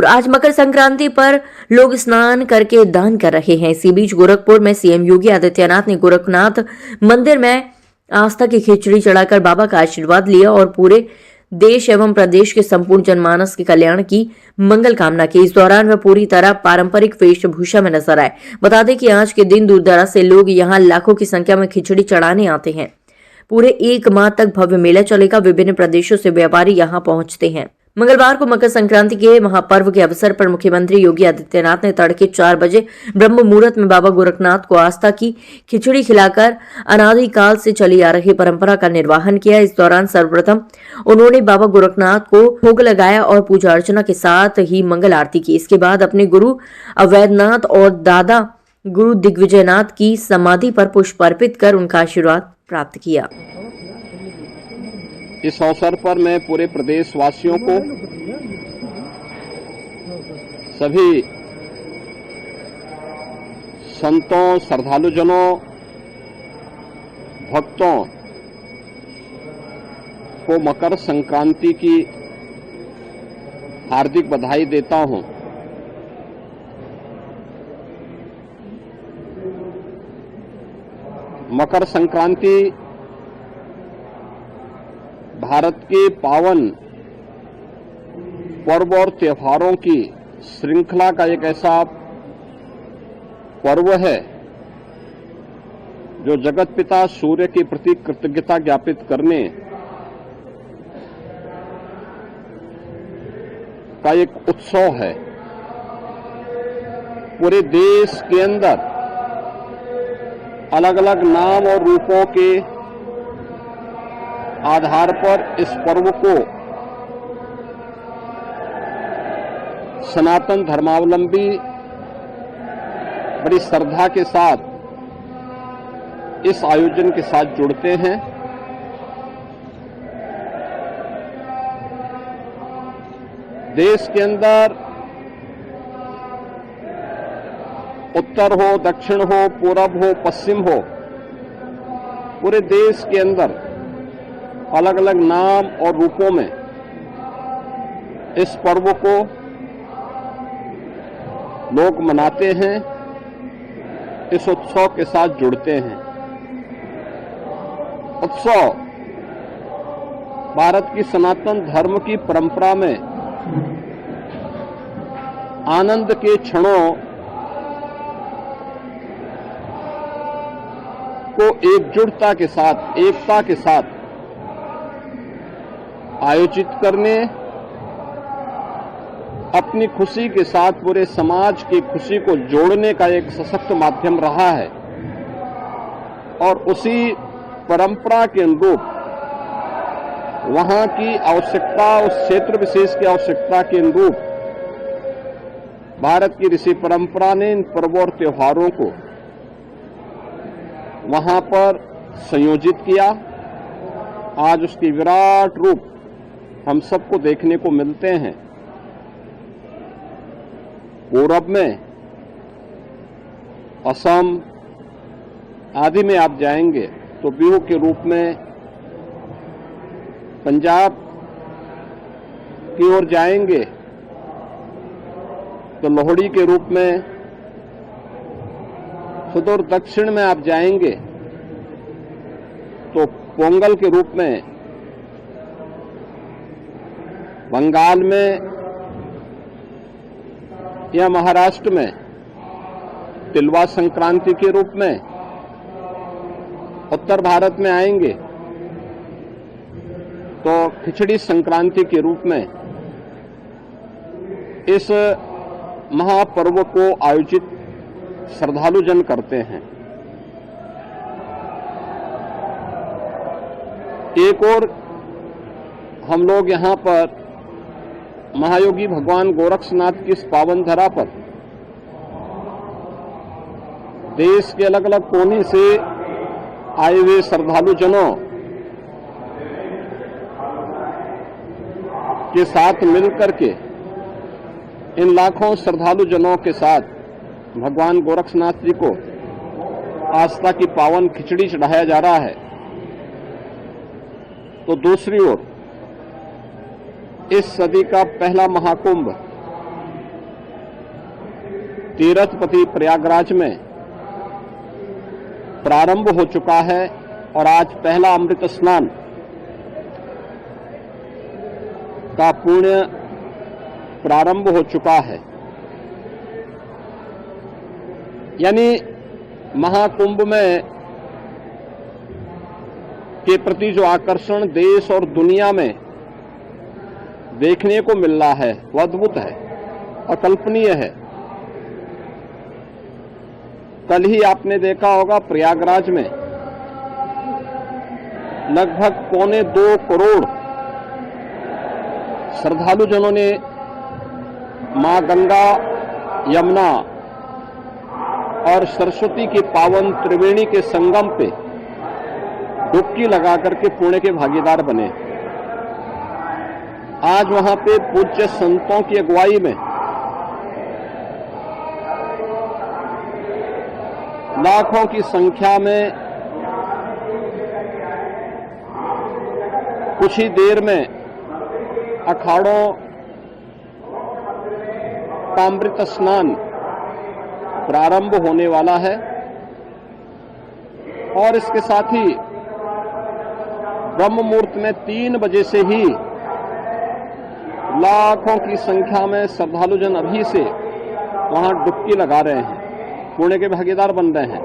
आज मकर संक्रांति पर लोग स्नान करके दान कर रहे हैं। इसी बीच गोरखपुर में सीएम योगी आदित्यनाथ ने गोरखनाथ मंदिर में आस्था की खिचड़ी चढ़ाकर बाबा का आशीर्वाद लिया और पूरे देश एवं प्रदेश के संपूर्ण जनमानस के कल्याण की मंगल कामना की। इस दौरान वह पूरी तरह पारंपरिक वेशभूषा में नजर आए। बता दें कि आज के दिन दूर दराज से लोग यहां लाखों की संख्या में खिचड़ी चढ़ाने आते हैं। पूरे 1 माह तक भव्य मेला चलेगा। विभिन्न प्रदेशों से व्यापारी यहां पहुंचते हैं। मंगलवार को मकर संक्रांति के महापर्व के अवसर पर मुख्यमंत्री योगी आदित्यनाथ ने तड़के 4 बजे ब्रह्म मुहूर्त में बाबा गोरखनाथ को आस्था की खिचड़ी खिलाकर अनादिकाल से चली आ रही परंपरा का निर्वहन किया। इस दौरान सर्वप्रथम उन्होंने बाबा गोरखनाथ को भोग लगाया और पूजा अर्चना के साथ ही मंगल आरती की। इसके बाद अपने गुरु अवैधनाथ और दादा गुरु दिग्विजयनाथ की समाधि पर पुष्प अर्पित कर उनका आशीर्वाद प्राप्त किया। इस अवसर पर मैं पूरे प्रदेश वासियों को, सभी संतों, श्रद्धालुजनों, भक्तों को मकर संक्रांति की हार्दिक बधाई देता हूं। मकर संक्रांति भारत के पावन पर्व और त्योहारों की श्रृंखला का एक ऐसा पर्व है जो जगत पिता सूर्य के प्रति कृतज्ञता ज्ञापित करने का एक उत्सव है। पूरे देश के अंदर अलग अलग नाम और रूपों के आधार पर इस पर्व को सनातन धर्मावलंबी बड़ी श्रद्धा के साथ इस आयोजन के साथ जुड़ते हैं। देश के अंदर उत्तर हो, दक्षिण हो, पूरब हो, पश्चिम हो, पूरे देश के अंदर अलग अलग नाम और रूपों में इस पर्व को लोग मनाते हैं, इस उत्सव के साथ जुड़ते हैं। उत्सव भारत की सनातन धर्म की परंपरा में आनंद के क्षणों को एकजुटता के साथ, एकता के साथ आयोजित करने, अपनी खुशी के साथ पूरे समाज की खुशी को जोड़ने का एक सशक्त माध्यम रहा है और उसी परंपरा के अनुरूप वहां की आवश्यकता, उस क्षेत्र विशेष की आवश्यकता के अनुरूप भारत की ऋषि परंपरा ने इन पर्वों और त्योहारों को वहां पर संयोजित किया। आज उसकी विराट रूप हम सबको देखने को मिलते हैं। पूरब में, असम आदि में आप जाएंगे तो बिहू के रूप में, पंजाब की ओर जाएंगे तो लोहड़ी के रूप में, सुदूर दक्षिण में आप जाएंगे तो पोंगल के रूप में, बंगाल में या महाराष्ट्र में तिलवा संक्रांति के रूप में, उत्तर भारत में आएंगे तो खिचड़ी संक्रांति के रूप में इस महापर्व को आयोजित श्रद्धालुजन करते हैं। एक और हम लोग यहाँ पर महायोगी भगवान गोरक्षनाथ की इस पावन धरा पर देश के अलग अलग कोने से आए हुए श्रद्धालुजनों के साथ मिलकर के, इन लाखों श्रद्धालुजनों के साथ भगवान गोरक्षनाथ जी को आस्था की पावन खिचड़ी चढ़ाया जा रहा है। तो दूसरी ओर इस सदी का पहला महाकुंभ तीर्थपति प्रयागराज में प्रारंभ हो चुका है और आज पहला अमृत स्नान का पुण्य प्रारंभ हो चुका है। यानी महाकुंभ में के प्रति जो आकर्षण देश और दुनिया में देखने को मिल रहा है वो अद्भुत है, अकल्पनीय है। कल ही आपने देखा होगा प्रयागराज में लगभग 1.25 करोड़ श्रद्धालुजनों ने मां गंगा, यमुना और सरस्वती की पावन त्रिवेणी के संगम पे डुबकी लगा करके पुण्य के भागीदार बने। आज वहां पे पूज्य संतों की अगुवाई में लाखों की संख्या में कुछ ही देर में अखाड़ों का अमृत स्नान प्रारंभ होने वाला है और इसके साथ ही ब्रह्म मुहूर्त में 3 बजे से ही लाखों की संख्या में श्रद्धालुजन अभी से वहां डुबकी लगा रहे हैं, पुण्य के भागीदार बन रहे हैं।